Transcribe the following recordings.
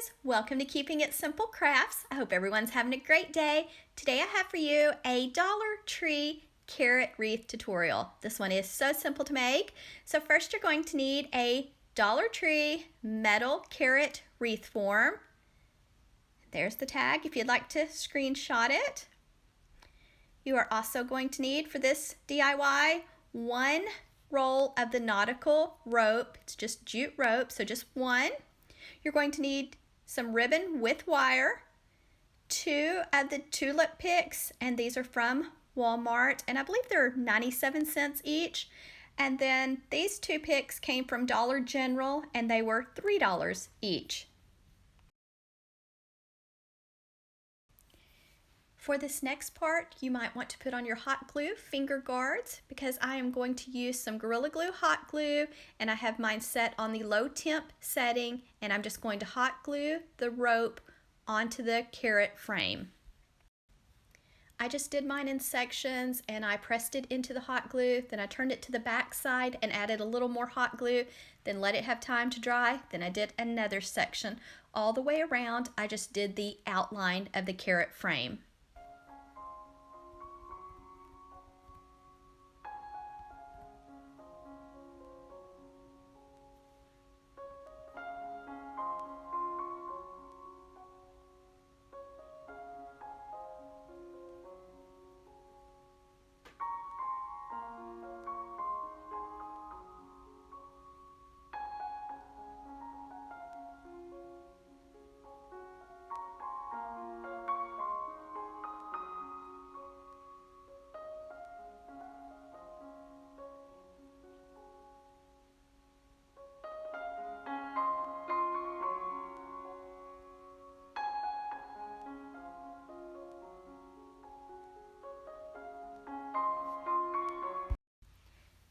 guys, welcome to Keeping It Simple Crafts. I hope everyone's having a great day. Today I have for you a Dollar Tree carrot wreath tutorial. This one is so simple to make. So first you're going to need a Dollar Tree metal carrot wreath form. There's the tag if you'd like to screenshot it. You are also going to need for this DIY one roll of the nautical rope. It's just jute rope, so just one. You're going to need some ribbon with wire, 2 of the tulip picks, and these are from Walmart, and I believe they're 97 cents each. And then these 2 picks came from Dollar General, and they were $3 each. For this next part, you might want to put on your hot glue finger guards because I am going to use some Gorilla Glue hot glue, and I have mine set on the low temp setting, and I'm just going to hot glue the rope onto the carrot frame. I just did mine in sections and I pressed it into the hot glue, then I turned it to the back side and added a little more hot glue, then let it have time to dry, then I did another section. All the way around, I just did the outline of the carrot frame.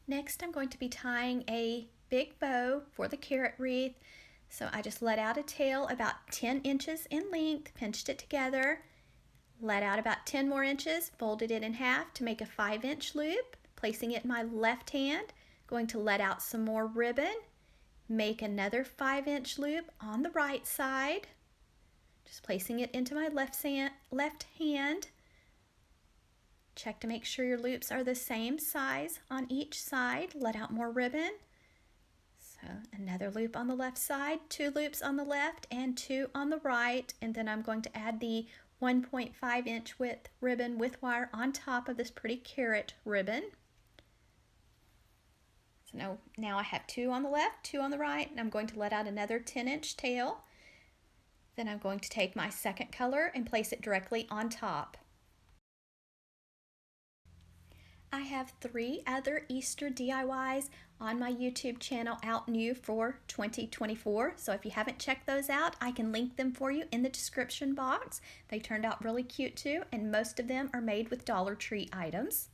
Next, I'm going to be tying a big bow for the carrot wreath. So I just let out a tail about 10 inches in length, pinched it together, let out about 10 more inches, folded it in half to make a 5-inch loop, placing it in my left hand, going to let out some more ribbon, make another 5-inch loop on the right side, just placing it into my left hand. Check to make sure your loops are the same size on each side. Let out more ribbon. So another loop on the left side, 2 loops on the left and 2 on the right. And then I'm going to add the 1.5-inch width ribbon with wire on top of this pretty carrot ribbon. So now I have 2 on the left, 2 on the right, and I'm going to let out another 10-inch tail. Then I'm going to take my second color and place it directly on top. I have 3 other Easter DIYs on my YouTube channel out new for 2024. So if you haven't checked those out, I can link them for you in the description box. They turned out really cute too, and most of them are made with Dollar Tree items.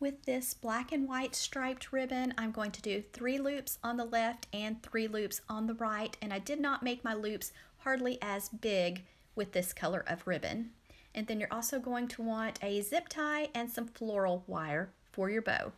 With this black and white striped ribbon, I'm going to do 3 loops on the left and 3 loops on the right, and I did not make my loops hardly as big with this color of ribbon. And then you're also going to want a zip tie and some floral wire for your bow.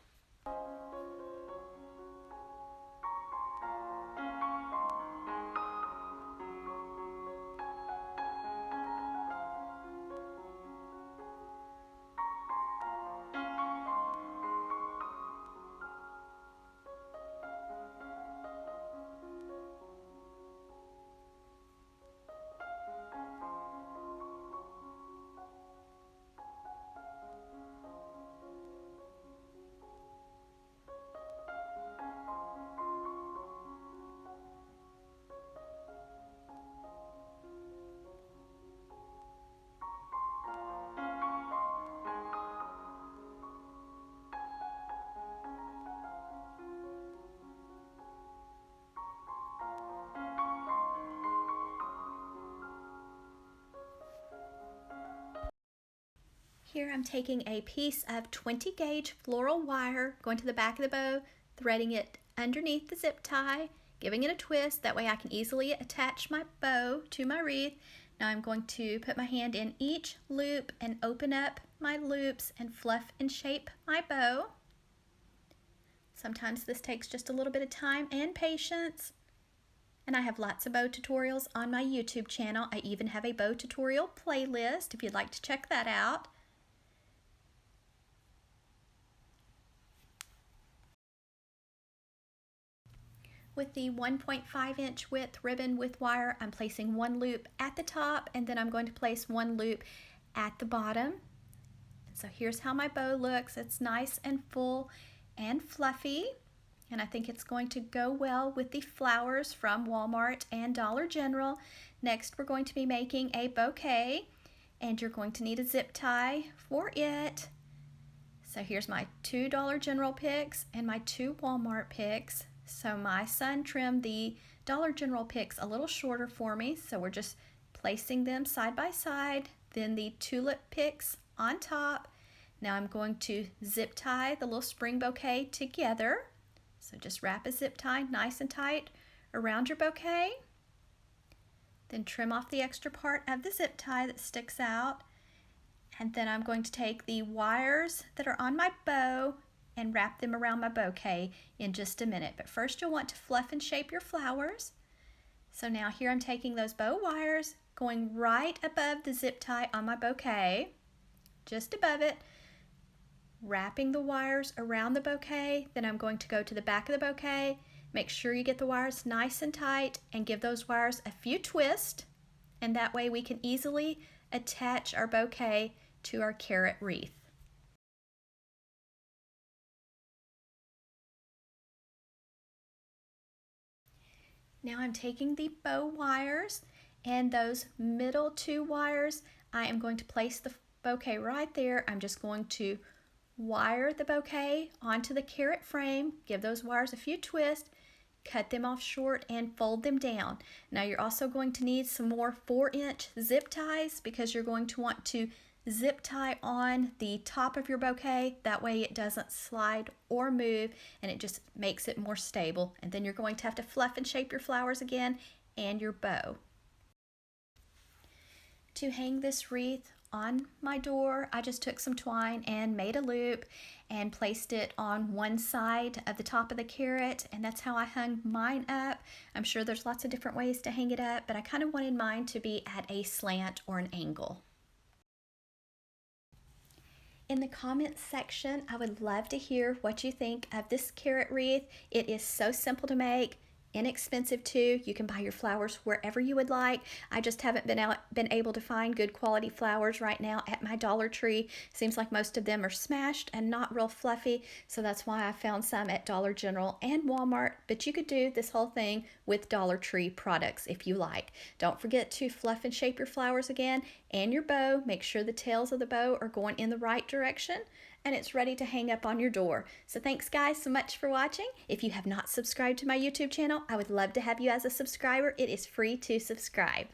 Here I'm taking a piece of 20 gauge floral wire, going to the back of the bow, threading it underneath the zip tie, giving it a twist, that way I can easily attach my bow to my wreath. Now I'm going to put my hand in each loop and open up my loops and fluff and shape my bow. Sometimes this takes just a little bit of time and patience. And I have lots of bow tutorials on my YouTube channel. I even have a bow tutorial playlist if you'd like to check that out. With the 1.5-inch width ribbon with wire, I'm placing one loop at the top, and then I'm going to place one loop at the bottom. So here's how my bow looks. It's nice and full and fluffy, and I think it's going to go well with the flowers from Walmart and Dollar General. Next, we're going to be making a bouquet, and you're going to need a zip tie for it. So here's my 2 Dollar General picks and my 2 Walmart picks. So my son trimmed the Dollar General picks a little shorter for me, so we're just placing them side by side, then the tulip picks on top. Now I'm going to zip tie the little spring bouquet together. So just wrap a zip tie nice and tight around your bouquet. Then trim off the extra part of the zip tie that sticks out. And then I'm going to take the wires that are on my bow and wrap them around my bouquet in just a minute. But first you'll want to fluff and shape your flowers. So now here I'm taking those bow wires, going right above the zip tie on my bouquet, just above it, wrapping the wires around the bouquet. Then I'm going to go to the back of the bouquet, make sure you get the wires nice and tight, and give those wires a few twists, and that way we can easily attach our bouquet to our carrot wreath. Now I'm taking the bow wires, and those middle 2 wires, I am going to place the bouquet right there. I'm just going to wire the bouquet onto the carrot frame, give those wires a few twists, cut them off short, and fold them down. Now you're also going to need some more 4-inch zip ties, because you're going to want to zip tie on the top of your bouquet. That way it doesn't slide or move, and it just makes it more stable. And then you're going to have to fluff and shape your flowers again and your bow. To hang this wreath on my door, I just took some twine and made a loop and placed it on one side of the top of the carrot, and that's how I hung mine up. I'm sure there's lots of different ways to hang it up, but I kind of wanted mine to be at a slant or an angle. In the comments section, I would love to hear what you think of this carrot wreath. It is so simple to make, inexpensive too. You can buy your flowers wherever you would like. I just haven't been able to find good quality flowers right now at my Dollar Tree. Seems like most of them are smashed and not real fluffy, so that's why I found some at Dollar General and Walmart. But you could do this whole thing with Dollar Tree products if you like. Don't forget to fluff and shape your flowers again, and your bow. Make sure the tails of the bow are going in the right direction, and it's ready to hang up on your door. So thanks guys so much for watching. If you have not subscribed to my YouTube channel, I would love to have you as a subscriber. It is free to subscribe.